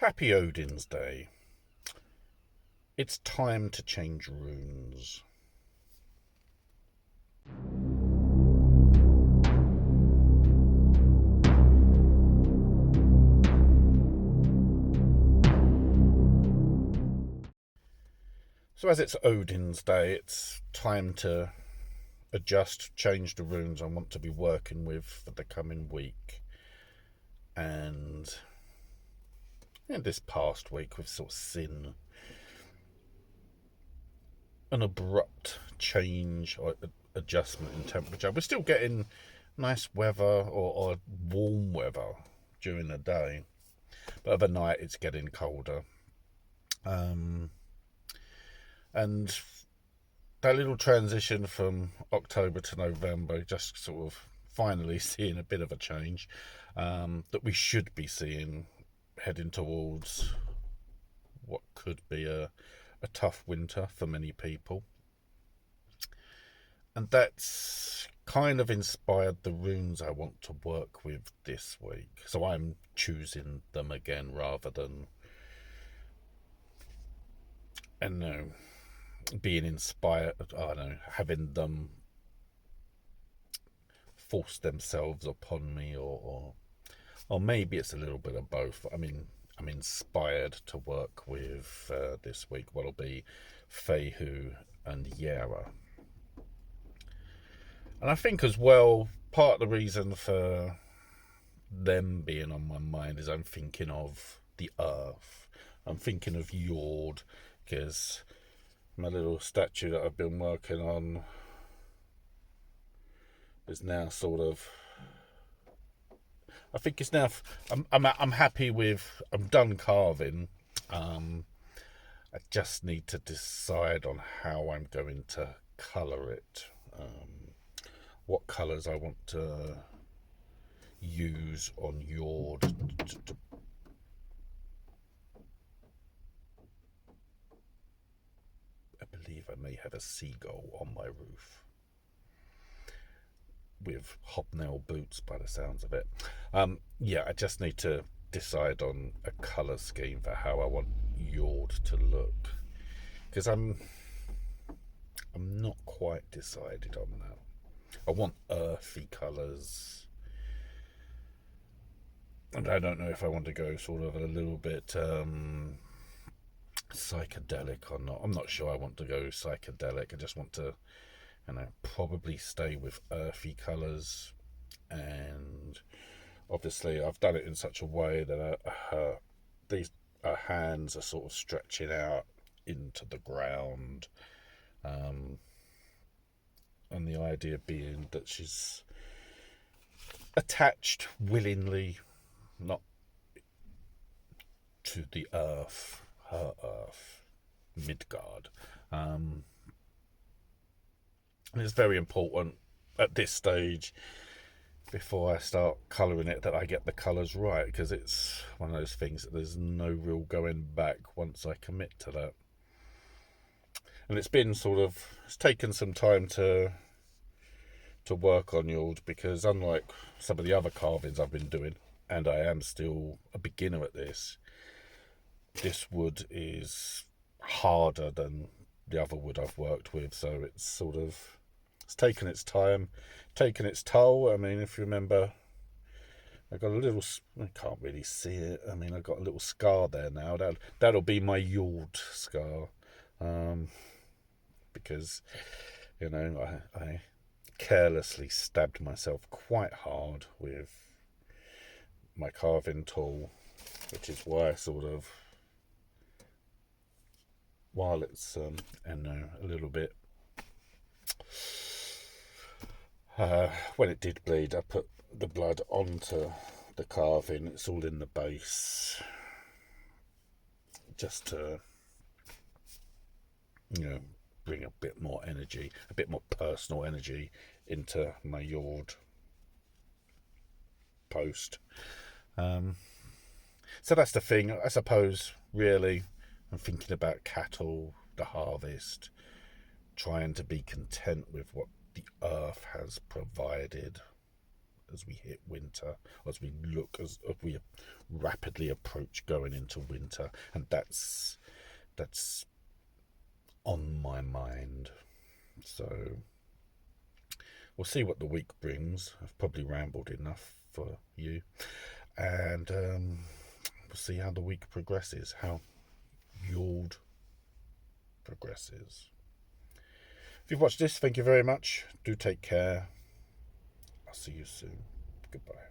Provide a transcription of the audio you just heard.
Happy Odin's Day. It's time to change runes. So as it's Odin's Day, it's time to change the runes I want to be working with for the coming week. And in this past week, we've sort of seen an abrupt change or adjustment in temperature. We're still getting nice weather or warm weather during the day, but overnight it's getting colder. And that little transition from October to November, just sort of finally seeing a bit of a change that we should be seeing heading towards what could be a tough winter for many people. And that's kind of inspired the runes I want to work with this week. So I'm choosing them again rather than, being inspired, having them force themselves upon me, or maybe it's a little bit of both. I mean, I'm inspired to work with this week what'll be Fehu and Jera. And I think as well, part of the reason for them being on my mind is I'm thinking of the earth. I'm thinking of Jord, because my little statue that I've been working on is now sort of, I think it's now, I'm happy with, I'm done carving. I just need to decide on how I'm going to colour it. What colours I want to use on Jord. I believe I may have a seagull on my roof with hobnail boots by the sounds of it. I just need to decide on a colour scheme for how I want Jord to look, because I'm not quite decided on that. I want earthy colours, and I don't know if I want to go sort of a little bit psychedelic or not. I'm not sure I want to go psychedelic. I just want to, probably stay with earthy colours. And obviously I've done it in such a way that these hands are sort of stretching out into the ground. And the idea being that she's attached willingly, not to the earth, her earth, Midgard. And it's very important at this stage, before I start colouring it, that I get the colours right, because it's one of those things that there's no real going back once I commit to that. And it's taken some time to work on Jord, because unlike some of the other carvings I've been doing, and I am still a beginner at this wood is harder than the other wood I've worked with, so it's taken its time, taken its toll. I mean, if you remember, I got a little, I can't really see it, I got a little scar there now. That'll be my Jord scar, because I carelessly stabbed myself quite hard with my carving tool, which is why while it's a little bit, when it did bleed, I put the blood onto the carving. It's all in the base, just to bring a bit more energy, a bit more personal energy into my Jord post. So that's the thing. I suppose, really, I'm thinking about cattle, the harvest, trying to be content with what the earth has provided as we hit winter, as we rapidly approach going into winter, and that's on my mind. So we'll see what the week brings. I've probably rambled enough for you, and we'll see how the week progresses, how Jord progresses. If you've watched this, thank you very much. Do take care. I'll see you soon. Goodbye.